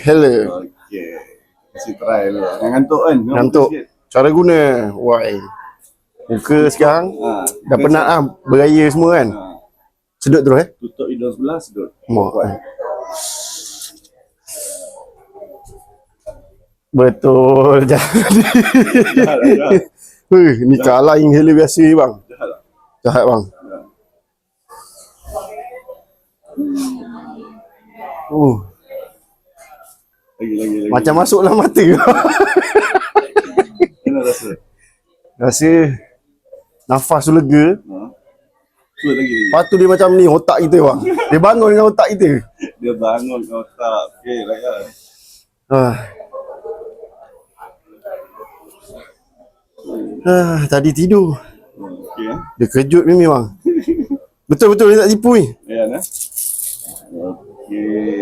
Hello. Okey. Kasi try dulu. Yang ngantuk kan? Memang Ngantuk. sikit. Cara guna. Why? Muka sekarang dah penat lah. Beraya semua kan. Sedut terus Tutup hidung sebelah, sedut. Mak. Kuat. Betul. Jadi. Jahat. Ni kalah inhaler biasa bang. Jahat tak? Jahat bang. Lagi. Macam masuklah mata. Mana rasa? Rasa nafas tu lega. Suat lagi. Lepas tu dia macam ni otak kita bang. Dia bangun dengan otak kita. Dia bangun ke otak. Okey, layan. Tadi tidur. Okey Dia kejut Mimi bang. Betul dia tak tipu ni. Layan Okey.